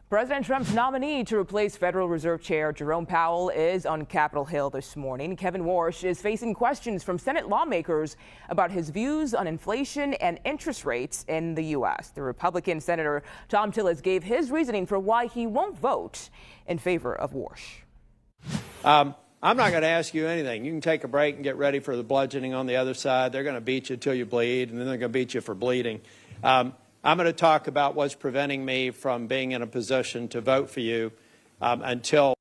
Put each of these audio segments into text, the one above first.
President Trump's nominee to replace Federal Reserve Chair Jerome Powell is on Capitol Hill this morning. Kevin Warsh is facing questions from Senate lawmakers about his views on inflation and interest rates in the U.S. The Republican Senator Tom Tillis gave his reasoning for why he won't vote in favor of Warsh. I'm not going to ask you anything. You can take a break and get ready for the bludgeoning on the other side. They're going to beat you till you bleed, and then they're going to beat you for bleeding. I'm going to talk about what's preventing me from being in a position to vote for you until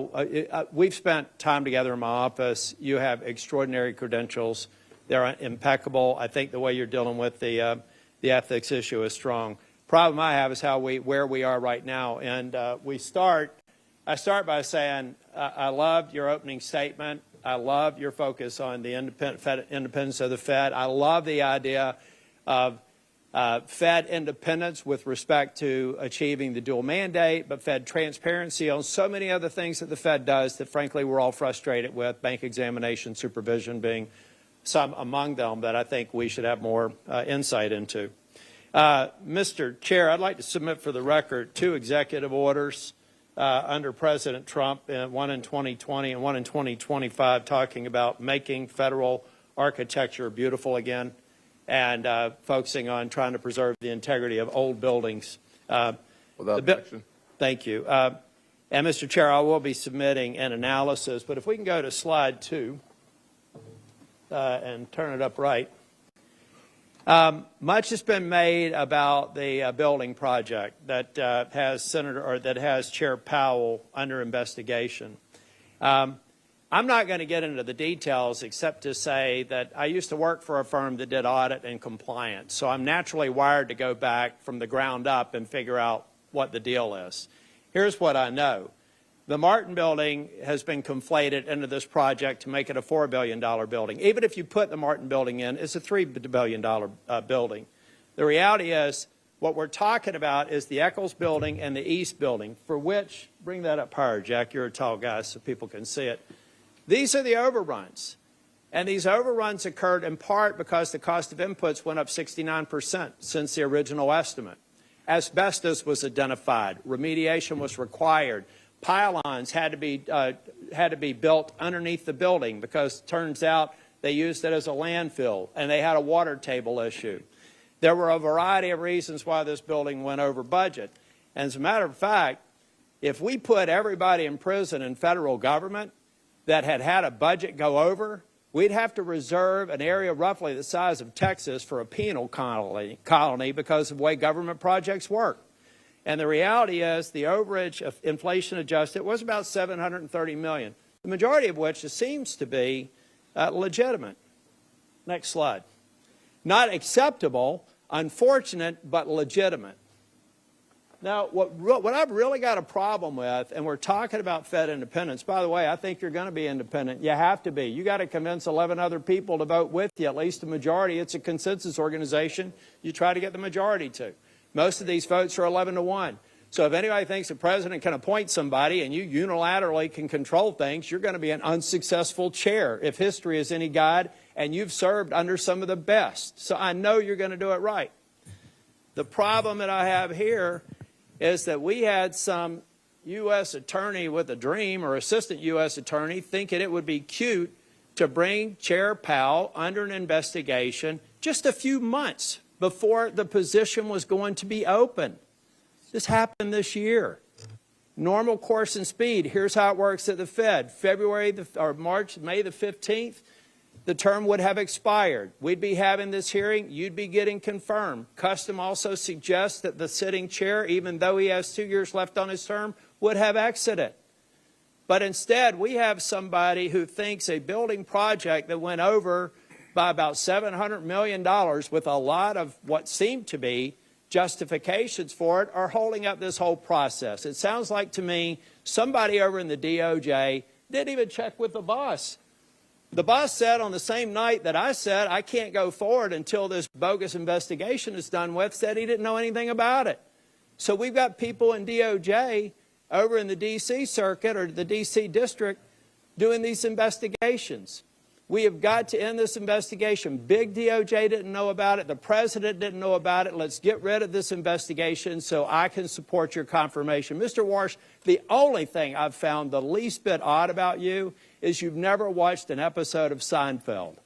we've spent time together in my office. You have extraordinary credentials. They're impeccable. I think the way you're dealing with the ethics issue is strong. Problem I have is where we are right now. And I start by saying I loved your opening statement. I love your focus on the independence of the Fed. I love the idea of Fed independence with respect to achieving the dual mandate, but Fed transparency on so many other things that the Fed does that, frankly, we're all frustrated with, bank examination, supervision being some among them that I think we should have more insight into. Mr. Chair, I'd like to submit for the record 2 executive orders under President Trump, one in 2020 and one in 2025, talking about making federal architecture beautiful again, and focusing on trying to preserve the integrity of old buildings. Without objection. Thank you. And, Mr. Chair, I will be submitting an analysis, but if we can go to slide 2 and turn it up right. Much has been made about the building project that has Chair Powell under investigation. I'm not going to get into the details except to say that I used to work for a firm that did audit and compliance, so I'm naturally wired to go back from the ground up and figure out what the deal is. Here's what I know. The Martin building has been conflated into this project to make it a $4 billion building. Even if you put the Martin building in, it's a $3 billion building. The reality is what we're talking about is the Eccles building and the East building, for which, bring that up higher, Jack, you're a tall guy so people can see it. These are the overruns, and these overruns occurred in part because the cost of inputs went up 69% since the original estimate. Asbestos was identified. Remediation was required. Pylons had to be built underneath the building because it turns out they used it as a landfill, and they had a water table issue. There were a variety of reasons why this building went over budget. And as a matter of fact, if we put everybody in prison in federal government that had a budget go over, we'd have to reserve an area roughly the size of Texas for a penal colony because of the way government projects work. And the reality is the overage of inflation adjusted was about $730 million, the majority of which seems to be legitimate. Next slide. Not acceptable, unfortunate, but legitimate. Now, what I've really got a problem with, and we're talking about Fed independence. By the way, I think you're going to be independent. You have to be. You got to convince 11 other people to vote with you, at least a majority. It's a consensus organization. You try to get the majority to. Most of these votes are 11-1. So if anybody thinks the president can appoint somebody and you unilaterally can control things, you're going to be an unsuccessful chair, if history is any guide, and you've served under some of the best. So I know you're going to do it right. The problem that I have here is that we had some U.S. attorney with a dream, or assistant U.S. attorney, thinking it would be cute to bring Chair Powell under an investigation just a few months before the position was going to be open. This happened this year. Normal course and speed. Here's how it works at the Fed. May the 15th, the term would have expired. We'd be having this hearing. You'd be getting confirmed. Custom also suggests that the sitting chair, even though he has 2 years left on his term, would have exited. But instead, we have somebody who thinks a building project that went over by about $700 million with a lot of what seemed to be justifications for it are holding up this whole process. It sounds like to me somebody over in the DOJ didn't even check with the boss. The boss said on the same night that I said I can't go forward until this bogus investigation is done with, said he didn't know anything about it. So we've got people in DOJ over in the D.C. circuit or the D.C. district doing these investigations. We have got to end this investigation. Big DOJ didn't know about it. The president didn't know about it. Let's get rid of this investigation so I can support your confirmation. Mr. Warsh, the only thing I've found the least bit odd about you is you've never watched an episode of Seinfeld.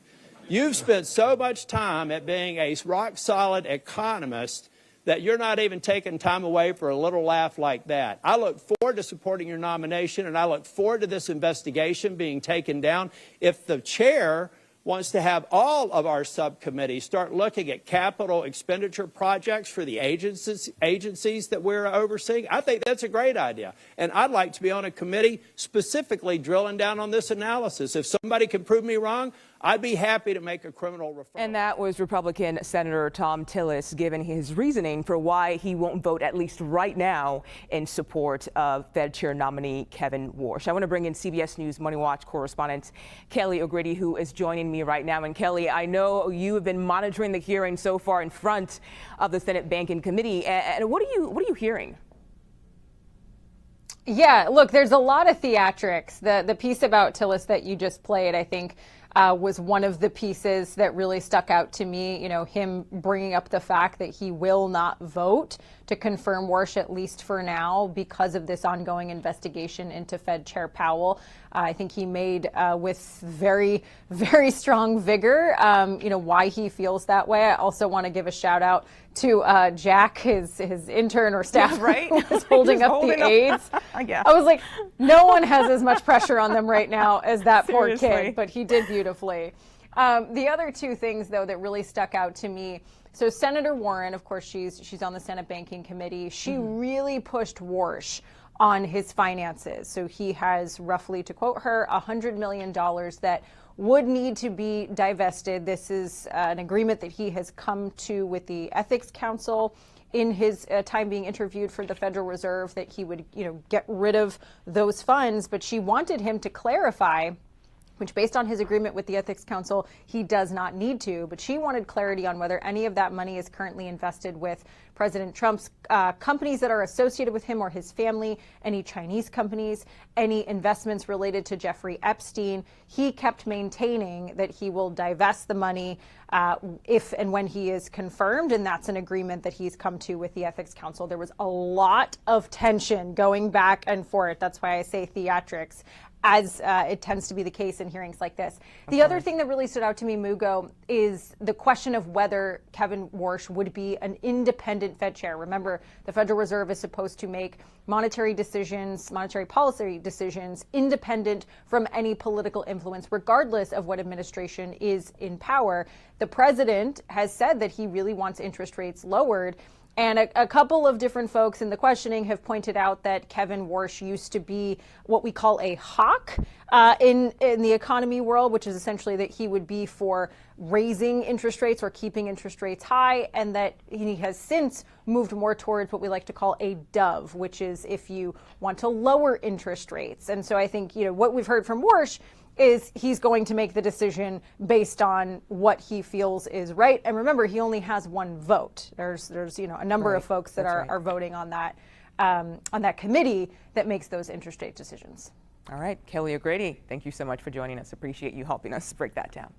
You've spent so much time at being a rock-solid economist that you're not even taking time away for a little laugh like that. I look forward to supporting your nomination, and I look forward to this investigation being taken down. If the chair wants to have all of our subcommittees start looking at capital expenditure projects for the agencies that we're overseeing, I think that's a great idea. And I'd like to be on a committee specifically drilling down on this analysis. If somebody can prove me wrong, I'd be happy to make a criminal referral. And that was Republican Senator Tom Tillis giving his reasoning for why he won't vote, at least right now, in support of Fed Chair nominee Kevin Warsh. I want to bring in CBS News Money Watch correspondent Kelly O'Grady, who is joining me right now. And Kelly, I know you have been monitoring the hearing so far in front of the Senate Banking Committee. And what are you hearing? Yeah, look, there's a lot of theatrics. The piece about Tillis that you just played, I think, was one of the pieces that really stuck out to me. You know, him bringing up the fact that he will not vote to confirm Warsh, at least for now, because of this ongoing investigation into Fed Chair Powell. I think he made with very, very strong vigor, you know, why he feels that way. I also want to give a shout out to Jack, his intern or staff, right? Who was holding up the aides. Yeah. I was like, no one has as much pressure on them right now as that poor Seriously. kid, but he did beautifully. The other two things, though, that really stuck out to me. So Senator Warren, of course, she's on the Senate Banking Committee. She really pushed Warsh on his finances. So he has roughly, to quote her, $100 million that would need to be divested. This is an agreement that he has come to with the Ethics Council in his time being interviewed for the Federal Reserve, that he would, you know, get rid of those funds. But she wanted him to clarify, which based on his agreement with the Ethics Council, he does not need to. But she wanted clarity on whether any of that money is currently invested with President Trump's companies that are associated with him or his family, any Chinese companies, any investments related to Jeffrey Epstein. He kept maintaining that he will divest the money if and when he is confirmed, and that's an agreement that he's come to with the Ethics Council. There was a lot of tension going back and forth. That's why I say theatrics, as it tends to be the case in hearings like this. The other thing that really stood out to me, Mugo, is the question of whether Kevin Warsh would be an independent Fed chair. Remember, the Federal Reserve is supposed to make monetary decisions, monetary policy decisions, independent from any political influence, regardless of what administration is in power. The president has said that he really wants interest rates lowered. And a couple of different folks in the questioning have pointed out that Kevin Warsh used to be what we call a hawk in the economy world, which is essentially that he would be for raising interest rates or keeping interest rates high, and that he has since moved more towards what we like to call a dove, which is if you want to lower interest rates. And so I think, you know, what we've heard from Warsh is he's going to make the decision based on what he feels is right. And remember, he only has one vote. There's you know, a number of folks that are voting on that committee that makes those interest rate decisions. All right, Kelly O'Grady, thank you so much for joining us. Appreciate you helping us break that down.